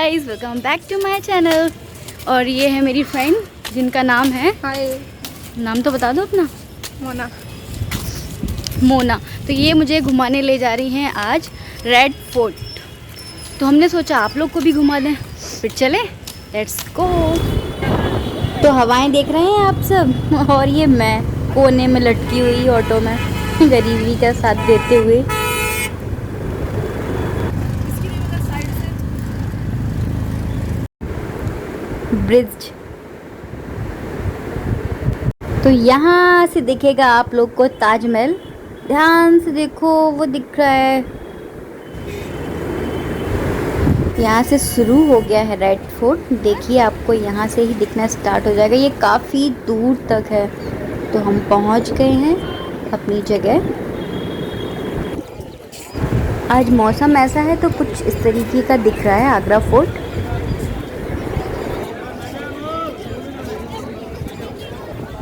Guys, welcome back to my channel. और ये है मेरी फ्रेंड जिनका नाम है, हाय, नाम तो बता दो अपना। मोना। मोना। तो ये मुझे घुमाने ले जा रही हैं आज रेड फोर्ट। तो हमने सोचा आप लोग को भी घुमा दें, फिर चले, लेट्स गो। तो हवाएं देख रहे हैं आप सब, और ये मैं कोने में लटकी हुई ऑटो में गरीबी का साथ देते हुए। ब्रिज। तो यहाँ से दिखेगा आप लोग को ताजमहल। ध्यान से देखो, वो दिख रहा है। यहाँ से शुरू हो गया है रेड फोर्ट। देखिए, आपको यहाँ से ही दिखना स्टार्ट हो जाएगा। ये काफ़ी दूर तक है। तो हम पहुँच गए हैं अपनी जगह। आज मौसम ऐसा है तो कुछ इस तरीके का दिख रहा है आगरा फोर्ट।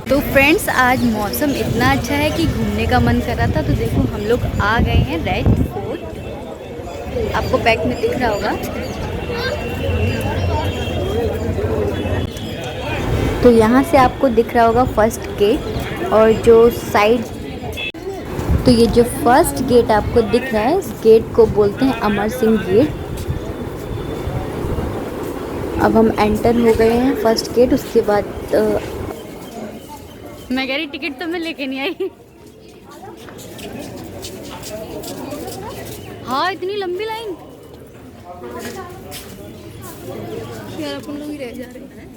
तो फ्रेंड्स, आज मौसम इतना अच्छा है कि घूमने का मन कर रहा था। तो देखो, हम लोग आ गए हैं रेड फोर्ट। आपको बैक में दिख रहा होगा। तो यहाँ से आपको दिख रहा होगा फर्स्ट गेट, और जो साइड, तो ये जो फर्स्ट गेट आपको दिख रहा है, इस गेट को बोलते हैं अमर सिंह गेट। अब हम एंटर हो गए हैं फर्स्ट गेट। उसके बाद मैं कह रही टिकट तो मैं लेके नहीं आई। हाँ, इतनी लंबी लाइन। यार, अपन लोग ही रह जा रहे हैं।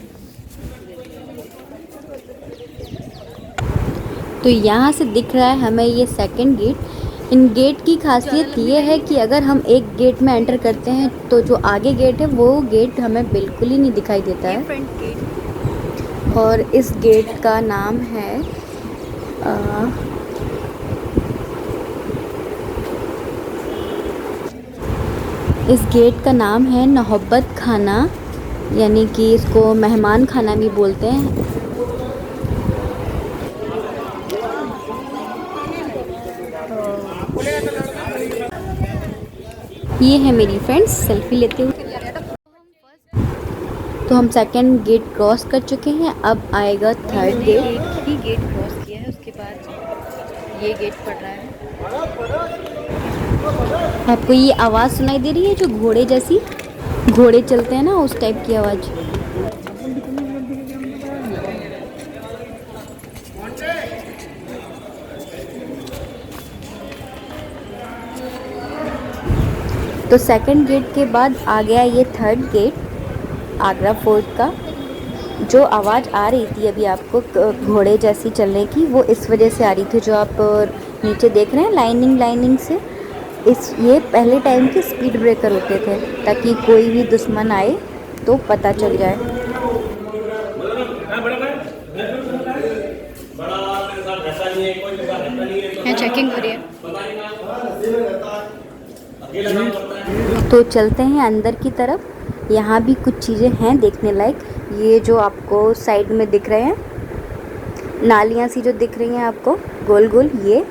तो यहाँ से दिख रहा है हमें ये सेकंड गेट। इन गेट की खासियत ये है कि अगर हम एक गेट में एंटर करते हैं तो जो आगे गेट है वो गेट हमें बिल्कुल ही नहीं दिखाई देता है। Front gate. और इस गेट का नाम है इस गेट का नाम है नौबत खाना, यानी कि इसको मेहमान खाना भी बोलते हैं। ये है मेरी फ्रेंड्स सेल्फी लेते हुए। तो हम सेकंड गेट क्रॉस कर चुके हैं। अब आएगा थर्ड गेट। ही गेट क्रॉस किया है, उसके बाद ये गेट पड़ रहा है। आपको ये आवाज़ सुनाई दे रही है जो घोड़े जैसी, घोड़े चलते हैं ना, उस टाइप की आवाज़। तो सेकंड गेट के बाद आ गया ये थर्ड गेट आगरा फोर्ट का। जो आवाज़ आ रही थी अभी आपको घोड़े जैसी चलने की, वो इस वजह से आ रही थी जो आप नीचे देख रहे हैं लाइनिंग से। ये पहले टाइम के स्पीड ब्रेकर होते थे, ताकि कोई भी दुश्मन आए तो पता चल जाए। यहाँ चेकिंग हो रही है। तो चलते हैं अंदर की तरफ। यहाँ भी कुछ चीज़ें हैं देखने लायक। ये जो आपको साइड में दिख रहे हैं, नालियाँ सी जो दिख रही हैं आपको गोल गोल, ये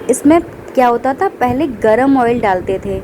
इसमें क्या होता था, पहले गरम ऑयल डालते थे।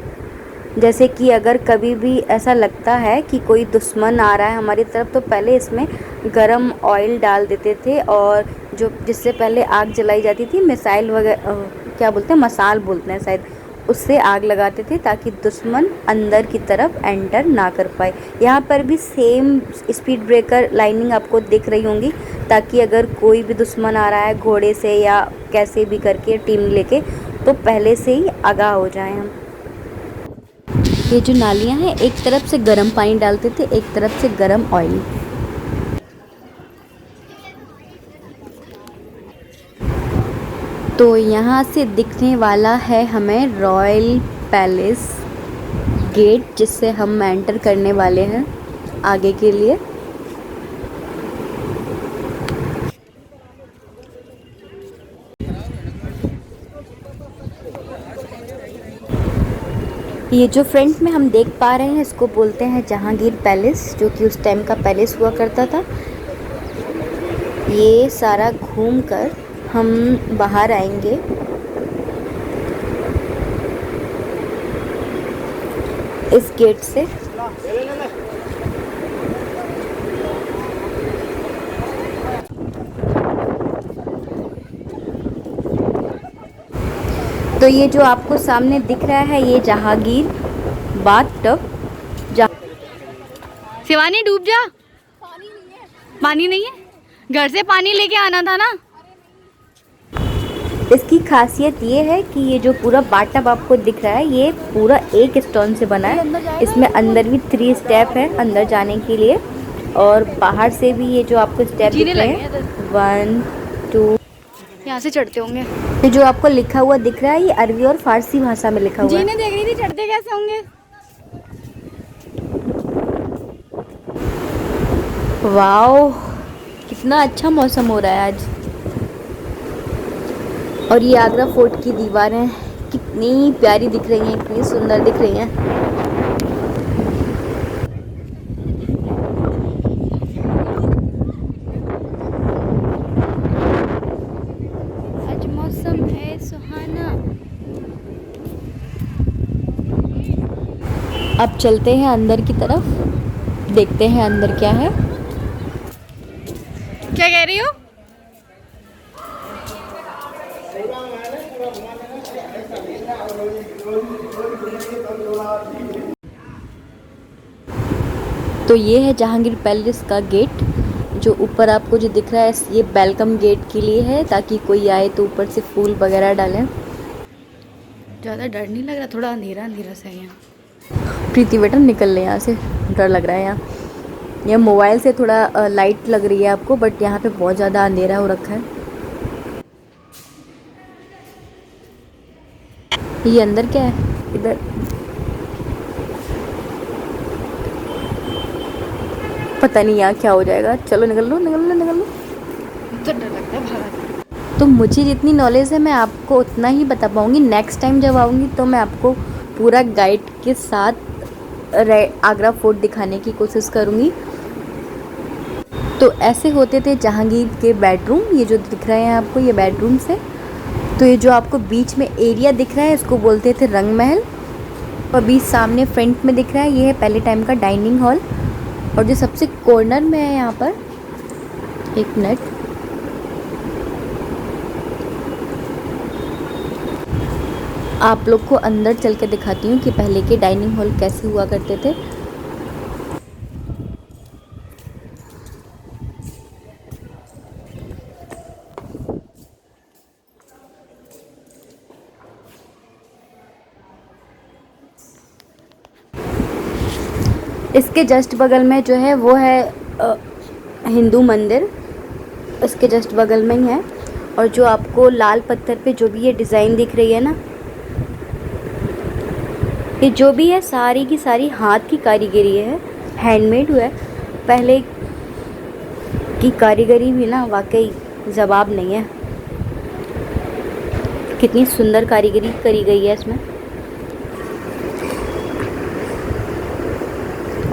जैसे कि अगर कभी भी ऐसा लगता है कि कोई दुश्मन आ रहा है हमारी तरफ, तो पहले इसमें गरम ऑयल डाल देते थे। और जो जिससे पहले आग जलाई जाती थी, मिसाइल वगैरह, क्या बोलते हैं, मसाल बोलते हैं शायद, उससे आग लगाते थे ताकि दुश्मन अंदर की तरफ एंटर ना कर पाए। यहाँ पर भी सेम स्पीड ब्रेकर लाइनिंग आपको दिख रही होंगी, ताकि अगर कोई भी दुश्मन आ रहा है घोड़े से या कैसे भी करके टीम लेके, तो पहले से ही आगाह हो जाएं हम। ये जो नालियाँ हैं, एक तरफ से गर्म पानी डालते थे, एक तरफ से गर्म ऑयल। तो यहाँ से दिखने वाला है हमें रॉयल पैलेस गेट, जिससे हम एंटर करने वाले हैं आगे के लिए। ये जो फ्रंट में हम देख पा रहे हैं, इसको बोलते हैं जहांगीर पैलेस, जो कि उस टाइम का पैलेस हुआ करता था। ये सारा घूमकर हम बाहर आएंगे। इस गेट से तो ये जो आपको सामने दिख रहा है ये जहांगीर बाथ टब। शिवानी डूब जा। पानी नहीं है, घर से पानी लेके आना था ना। इसकी खासियत ये है कि ये जो पूरा बाथ टब आपको दिख रहा है ये पूरा एक स्टोन से बना है। इसमें अंदर भी 3 स्टेप है अंदर जाने के लिए, और बाहर से भी ये जो आपको स्टेप दिख रहे हैं 1 2 यहाँ से चढ़ते होंगे। ये जो आपको लिखा हुआ दिख रहा है ये अरबी और फारसी भाषा में लिखा हुआ है। जीने देख रही थी चढ़ते कैसे होंगे। वाओ, कितना अच्छा मौसम हो रहा है आज। और ये आगरा फोर्ट की दीवारें कितनी प्यारी दिख रही हैं, कितनी सुंदर दिख रही हैं। आज मौसम है सुहाना। अब चलते हैं अंदर की तरफ, देखते हैं अंदर क्या है। क्या कह रही हो? तो ये है जहांगीर पैलेस का गेट, जो ऊपर आपको जो दिख रहा है ये वेलकम गेट के लिए है, ताकि कोई आए तो ऊपर से फूल वगैरह डालें। ज़्यादा डर नहीं लग रहा, थोड़ा अंधेरा अंधेरा सा है यहाँ। प्रीति बेटा निकल ले यहाँ से, डर लग रहा है यहाँ। यह मोबाइल से थोड़ा लाइट लग रही है आपको, बट यहाँ पे बहुत ज़्यादा अंधेरा हो रखा है। ये अंदर क्या है इधर? पता नहीं यहाँ क्या हो जाएगा। चलो निकल लो निकल लो निकल लो। तो डर लगता है भागा। तो मुझे जितनी नॉलेज है मैं आपको उतना ही बता पाऊँगी। नेक्स्ट टाइम जब आऊँगी तो मैं आपको पूरा गाइड के साथ आगरा फोर्ट दिखाने की कोशिश करूँगी। तो ऐसे होते थे जहांगीर के बेडरूम। ये जो दिख रहे हैं आपको ये बेडरूम से। तो ये जो आपको बीच में एरिया दिख रहा है इसको बोलते थे रंग महल। और बीच सामने फ्रंट में दिख रहा है ये है पहले टाइम का डाइनिंग हॉल। और जो सबसे कॉर्नर में है यहाँ पर, एक मिनट, आप लोग को अंदर चल के दिखाती हूँ कि पहले के डाइनिंग हॉल कैसे हुआ करते थे। इसके जस्ट बगल में जो है वो है हिंदू मंदिर, इसके जस्ट बगल में ही है। और जो आपको लाल पत्थर पे जो भी ये डिज़ाइन दिख रही है ना, ये जो भी है सारी की सारी हाथ की कारीगरी है, हैंडमेड हुआ है। पहले की कारीगरी भी ना वाकई जवाब नहीं है। कितनी सुंदर कारीगरी करी गई है इसमें।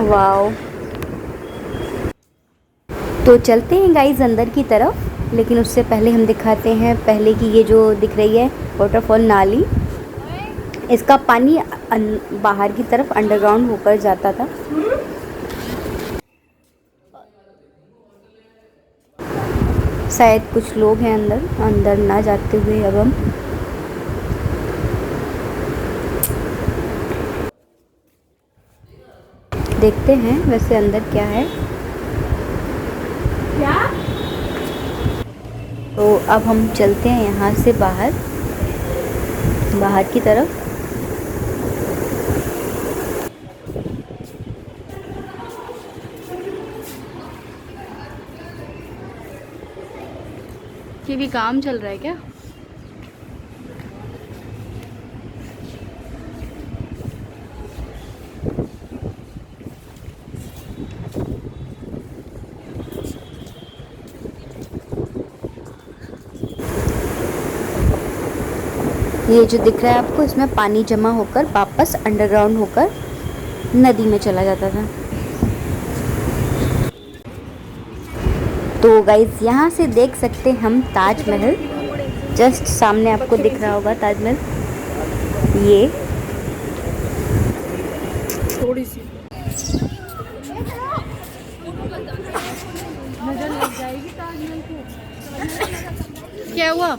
वाओ। तो चलते हैं गाइस अंदर की तरफ, लेकिन उससे पहले हम दिखाते हैं पहले की ये जो दिख रही है वाटरफॉल नाली। इसका पानी बाहर की तरफ अंडरग्राउंड होकर जाता था। शायद कुछ लोग हैं अंदर, अंदर ना जाते हुए अब हम देखते हैं वैसे अंदर क्या है। क्या? तो अब हम चलते हैं यहाँ से बाहर की तरफ। ये भी काम चल रहा है क्या? ये जो दिख रहा है आपको इसमें पानी जमा होकर वापस अंडरग्राउंड होकर नदी में चला जाता था। तो गाइज यहाँ से देख सकते हैं हम ताजमहल। जस्ट सामने आपको दिख रहा होगा ताजमहल। ये थोड़ी सी नजर लग जाएगी ताजमहल को। क्या हुआ?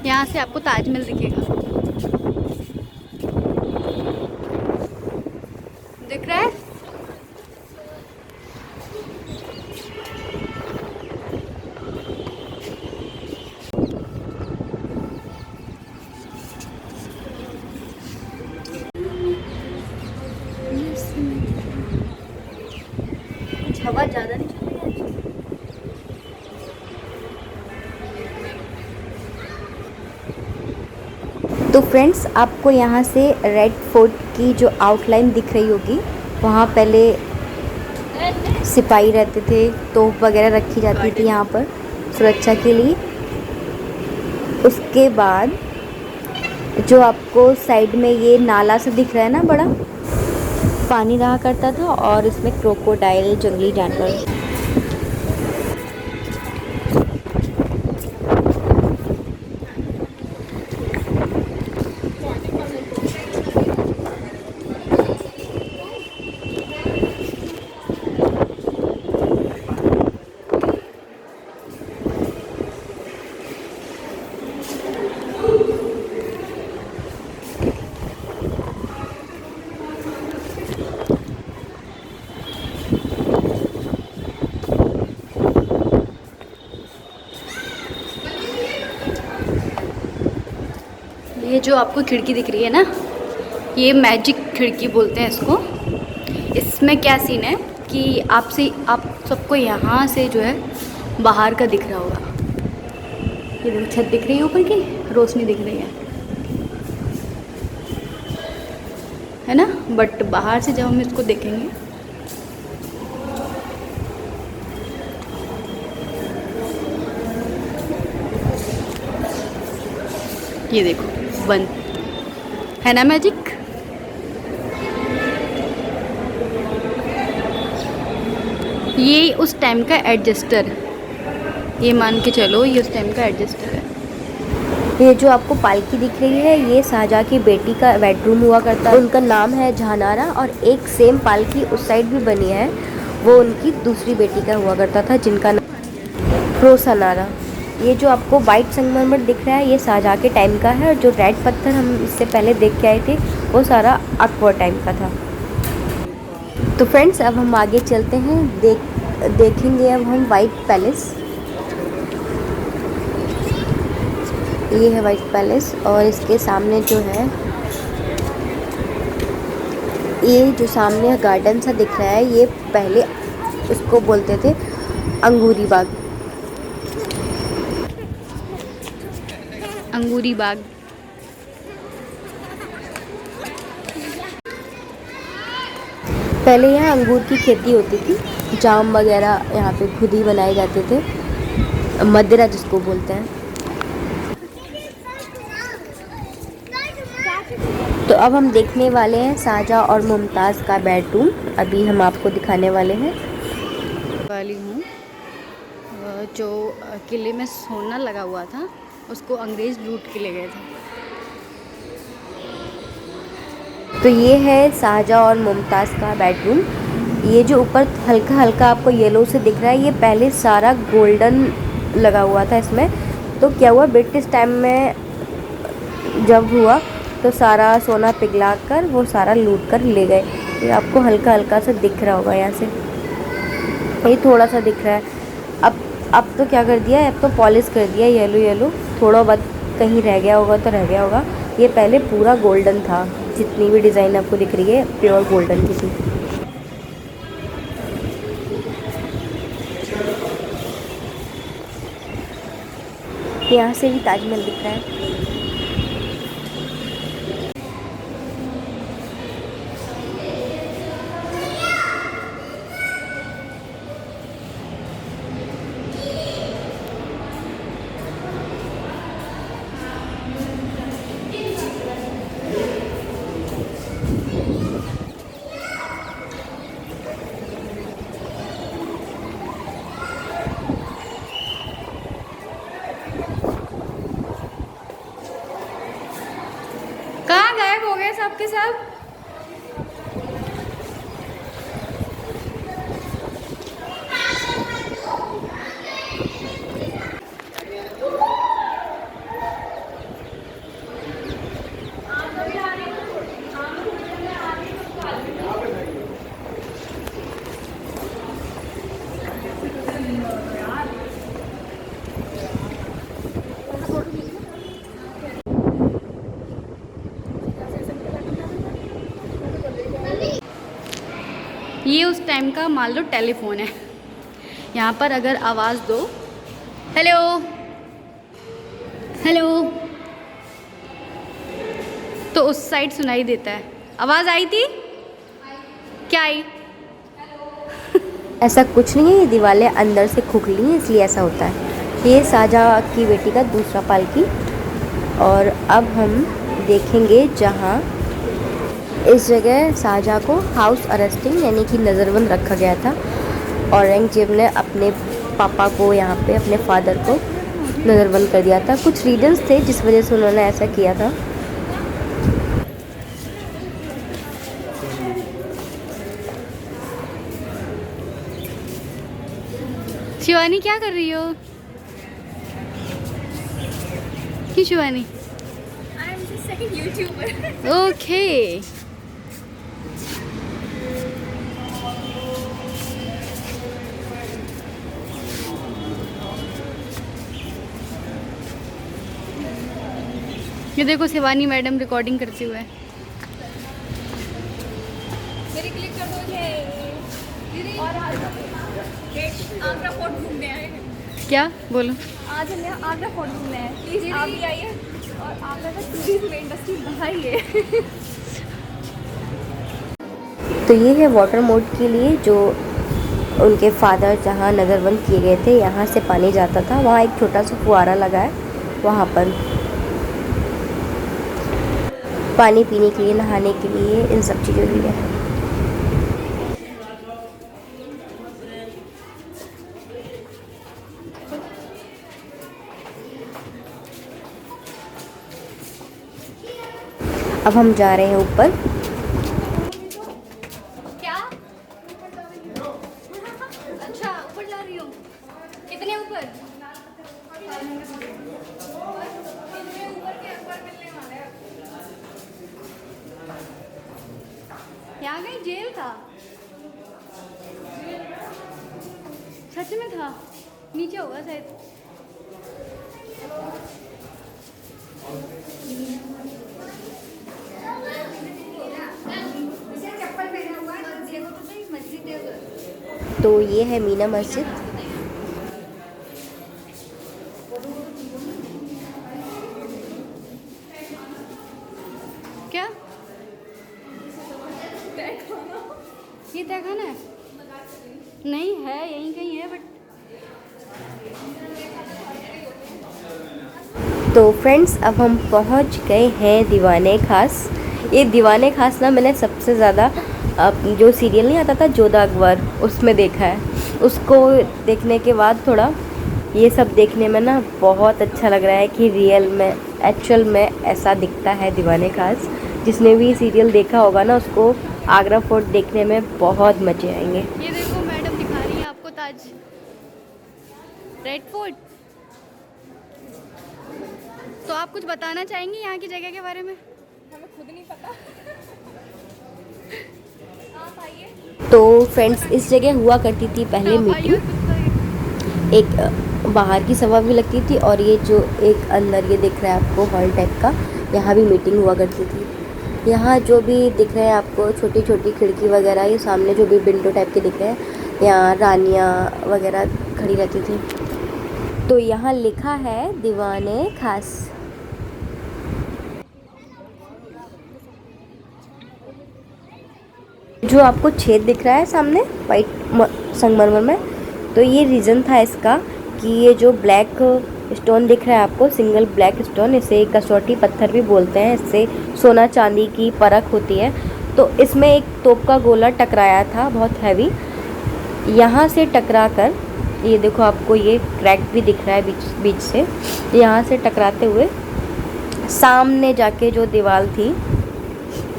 यहाँ से आपको ताजमहल दिखेगा, दिख रहा है। कुछ हवा ज़्यादा नहीं चल रही है। तो फ्रेंड्स, आपको यहाँ से रेड फोर्ट की जो आउटलाइन दिख रही होगी, वहाँ पहले सिपाही रहते थे, तोप वगैरह रखी जाती थी यहाँ पर सुरक्षा के लिए। उसके बाद जो आपको साइड में ये नाला सा दिख रहा है ना, बड़ा पानी रहा करता था, और इसमें क्रोकोडाइल, जंगली जानवर। ये जो आपको खिड़की दिख रही है ना, ये मैजिक खिड़की बोलते हैं इसको। इसमें क्या सीन है कि आप सबको यहाँ से जो है बाहर का दिख रहा होगा। ये देखो छत दिख रही है, ऊपर की रोशनी दिख रही है ना। बट बाहर से जब हम इसको देखेंगे, ये देखो बंद है ना, मैजिक। ये उस टाइम का एडजस्टर, ये मान के चलो ये उस टाइम का एडजस्टर है। ये जो आपको पालकी दिख रही है, ये शाहजहाँ की बेटी का बेडरूम हुआ करता है। उनका नाम है जहानारा, और एक सेम पालकी उस साइड भी बनी है, वो उनकी दूसरी बेटी का हुआ करता था, जिनका नाम रोसनारा। ये जो आपको वाइट संगमरमर दिख रहा है, ये शाहजहाँ के टाइम का है, और जो रेड पत्थर हम इससे पहले देख के आए थे, वो सारा अकबर टाइम का था। तो फ्रेंड्स, अब हम आगे चलते हैं, देखेंगे अब हम वाइट पैलेस। ये है वाइट पैलेस, और इसके सामने जो है, ये जो सामने गार्डन सा दिख रहा है, ये पहले उसको बोलते थे अंगूरी बाग। अंगूरी बाग। पहले यहाँ अंगूर की खेती होती थी, जाम वगैरह यहाँ पे खुद ही बनाए जाते थे, मदिरा जिसको बोलते हैं। तो अब हम देखने वाले हैं शाहजहाँ और मुमताज़ का बेडरूम, अभी हम आपको दिखाने वाले हैं। वाली हूँ जो किले में सोना लगा हुआ था, उसको अंग्रेज़ लूट के ले गए थे। तो ये है शाहजहाँ और मुमताज़ का बेडरूम। ये जो ऊपर हल्का हल्का आपको येलो से दिख रहा है, ये पहले सारा गोल्डन लगा हुआ था इसमें। तो क्या हुआ, ब्रिटिश टाइम में जब हुआ तो सारा सोना पिघला कर वो सारा लूट कर ले गए। ये आपको हल्का हल्का सा दिख रहा होगा यहाँ से, ये थोड़ा सा दिख रहा है। अब तो क्या कर दिया है, अब तो पॉलिश कर दिया येलो येलो, थोड़ा बहुत कहीं रह गया होगा तो रह गया होगा। ये पहले पूरा गोल्डन था, जितनी भी डिज़ाइन आपको दिख रही है प्योर गोल्डन की थी। यहाँ से भी ताजमहल दिख रहा है। कहाँ गायब हो गए सब के सब? ये उस टाइम का मान लो टेलीफोन है। यहाँ पर अगर आवाज़ दो, हेलो हेलो, तो उस साइड सुनाई देता है। आवाज़ आई थी? क्या आई? ऐसा कुछ नहीं है, ये दीवारें अंदर से खोखली हैं इसलिए ऐसा होता है। ये शाहजहाँ की बेटी का दूसरा पालकी। और अब हम देखेंगे जहाँ इस जगह शाहजहाँ को हाउस अरेस्टिंग यानी कि नज़रबंद रखा गया था। औरंगजेब ने अपने पापा को यहाँ पे, अपने फादर को नज़रबंद कर दिया था। कुछ रीजंस थे जिस वजह से उन्होंने ऐसा किया था। शिवानी क्या कर रही हो? क्यों Shivani? I am just a YouTuber. Okay. ये देखो शिवानी मैडम रिकॉर्डिंग करते हुए। मेरी क्लिक कर दो ये। और आगरा फोर्ट घूमने आए हैं। क्या बोलो? आज हम यहाँ आगरा फोर्ट घूमने आए हैं। प्लीज आप भी आइए और आगरा का टूरिज्म इंडस्ट्री बढ़ाइए। तो ये है वाटर मोड के लिए जो उनके फादर जहाँ नज़रबंद किए गए थे, यहाँ से पानी जाता था। वहाँ एक छोटा सा फुहारा लगा है, वहाँ पर पानी पीने के लिए, नहाने के लिए, इन सब चीज़ों के लिए। अब हम जा रहे हैं ऊपर। क्या? अच्छा ऊपर जा रही हो? कितने ऊपर? यहाँ कहीं जेल था? सच में था? नीचे होगा शायद। तो ये है मीना मस्जिद। क्या ये तहखाना है? नहीं है, यहीं कहीं है बट। तो फ्रेंड्स अब हम पहुंच गए हैं दीवाने खास। ये दीवाने खास ना मैंने सबसे ज़्यादा जो सीरियल नहीं आता था जोधा अकबर, उसमें देखा है। उसको देखने के बाद थोड़ा ये सब देखने में ना बहुत अच्छा लग रहा है कि रियल में, एक्चुअल में ऐसा दिखता है दीवाने खास। जिसने भी सीरियल देखा होगा ना, उसको आगरा फोर्ट देखने में बहुत मज़े आएंगे। ये देखो मैडम दिखा रही है आपको ताज रेड फोर्ट। तो आप कुछ बताना चाहेंगी यहाँ की जगह के बारे में? हमें खुद नहीं पता। आप आइए। तो फ्रेंड्स इस जगह हुआ करती थी पहले आप आइए, मीटिंग। एक बाहर की सभा भी लगती थी और ये जो एक अंदर ये दिख रहा है आपको हॉल टाइप का, यहाँ भी मीटिंग हुआ करती थी। यहाँ जो भी दिख रहे हैं आपको छोटी छोटी खिड़की वगैरह, ये सामने जो भी विंडो टाइप के दिख रहे हैं, यहाँ रानियाँ वगैरह खड़ी रहती थी। तो यहाँ लिखा है दीवाने खास। जो आपको छेद दिख रहा है सामने वाइट संगमरमर में, तो ये रीज़न था इसका कि ये जो ब्लैक स्टोन दिख रहा है आपको, सिंगल ब्लैक स्टोन, इसे कसौटी पत्थर भी बोलते हैं। इससे सोना चांदी की परख होती है। तो इसमें एक तोप का गोला टकराया था बहुत हैवी। यहाँ से टकरा कर ये देखो आपको ये क्रैक भी दिख रहा है बीच बीच से। यहाँ से टकराते हुए सामने जाके जो दीवार थी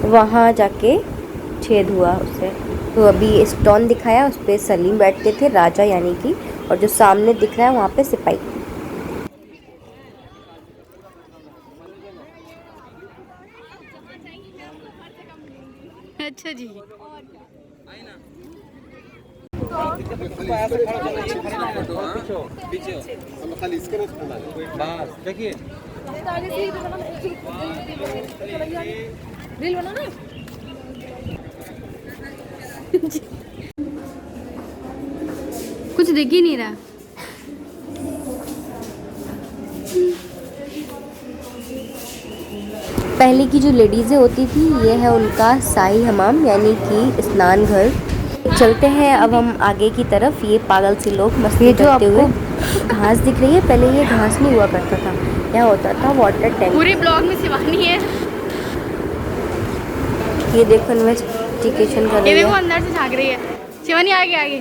वहाँ जाके छेद हुआ उससे। तो अभी स्टोन दिखाया, उस पर सलीम बैठते थे, राजा यानी कि, और जो सामने दिख रहा है वहाँ पे सिपाही। अच्छा जी। खाली इसके बस देखिए रील बनाना है। कुछ दिख ही नहीं रहा। पहले की जो लेडीज़ें होती थी ये है उनका शाही हमाम यानी कि स्नान घर। चलते हैं अब हम आगे की तरफ। ये पागल से लोग मस्ती करते हुए घास दिख रही है। पहले ये घास नहीं हुआ करता था, यहाँ होता था वाटर टैंक। पूरे ब्लॉग में शिवानी है। ये देखो इन्वेस्टिगेशन कर ये रही देखो है। अंदर से झाँक रही है शिवानी। आगे आगे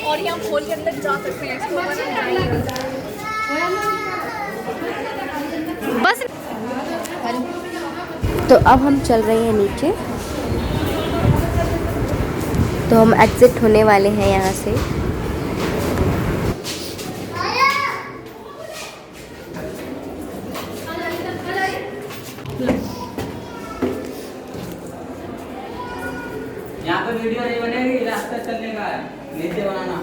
और यहाँ खोल के अंदर जा सकते हैं इसको बस। तो अब हम चल रहे हैं नीचे। तो हम एग्जिट होने वाले हैं यहाँ से। यहाँ पे वीडियो नहीं बनेगी, रास्ता चलने का है, नीचे बनाना।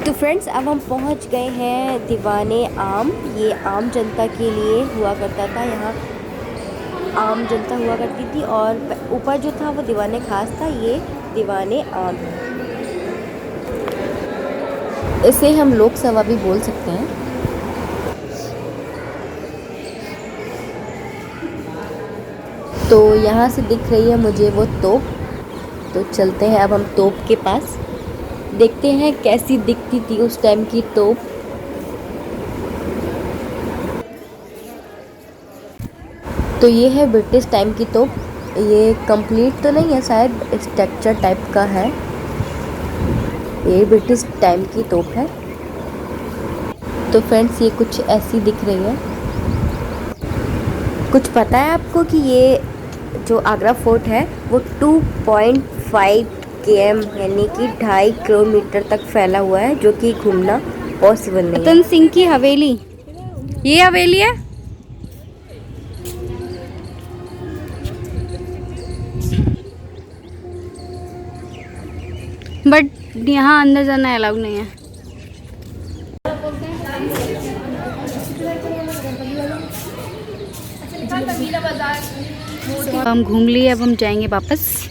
तो फ्रेंड्स अब हम पहुँच गए हैं दीवाने आम। ये आम जनता के लिए हुआ करता था, यहाँ आम जनता हुआ करती थी और ऊपर जो था वो दीवाने खास था, ये दीवाने आम। इसे हम लोकसभा भी बोल सकते हैं। तो यहाँ से दिख रही है मुझे वो तोप। तो चलते हैं अब हम तोप के पास, देखते हैं कैसी दिखती थी उस टाइम की तोप। तो ये है ब्रिटिश टाइम की तोप। ये कंप्लीट तो नहीं है, शायद स्ट्रक्चर टाइप का है। ये ब्रिटिश टाइम की तोप है। तो फ्रेंड्स ये कुछ ऐसी दिख रही है। कुछ पता है आपको कि ये जो आगरा फोर्ट है वो 2.5 km यानी कि 2.5 किलोमीटर तक फैला हुआ है, जो कि घूमना पॉसिबल नहीं है। रतन सिंह की हवेली, ये हवेली है। बट यहाँ अंदर जाना अलाउड नहीं है। हम घूम लिए, अब हम जाएंगे वापस।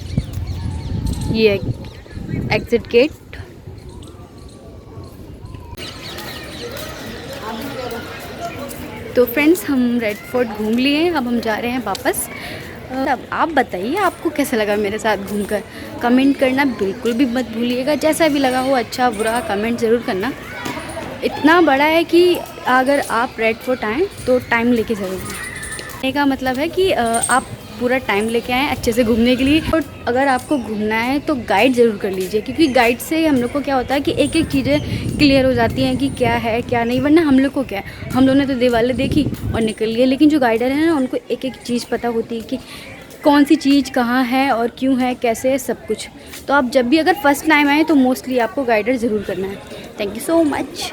ये एग्जिट गेट। तो फ्रेंड्स हम रेड फोर्ट घूम लिए, अब हम जा रहे हैं वापस। अब आप बताइए आपको कैसा लगा मेरे साथ घूमकर। कमेंट करना बिल्कुल भी मत भूलिएगा। जैसा भी लगा हो, अच्छा बुरा, कमेंट ज़रूर करना। इतना बड़ा है कि अगर आप रेड फोर्ट आएँ तो टाइम लेके ज़रूर आएँ। कहने का मतलब है कि आप पूरा टाइम लेके आएँ अच्छे से घूमने के लिए। और अगर आपको घूमना है तो गाइड ज़रूर कर लीजिए, क्योंकि गाइड से हम लोग को क्या होता है कि एक एक चीज़ें क्लियर हो जाती हैं कि क्या है क्या नहीं। वरना हम लोग को क्या है, हम लोगों ने तो दीवारें देखी और निकल लिए, लेकिन जो गाइडर है ना उनको एक एक चीज़ पता होती है कि कौन सी चीज़ कहाँ है और क्यों है, कैसे है, सब कुछ। तो आप जब भी अगर फर्स्ट टाइम आए तो मोस्टली आपको गाइडर ज़रूर करना है। Thank you so much.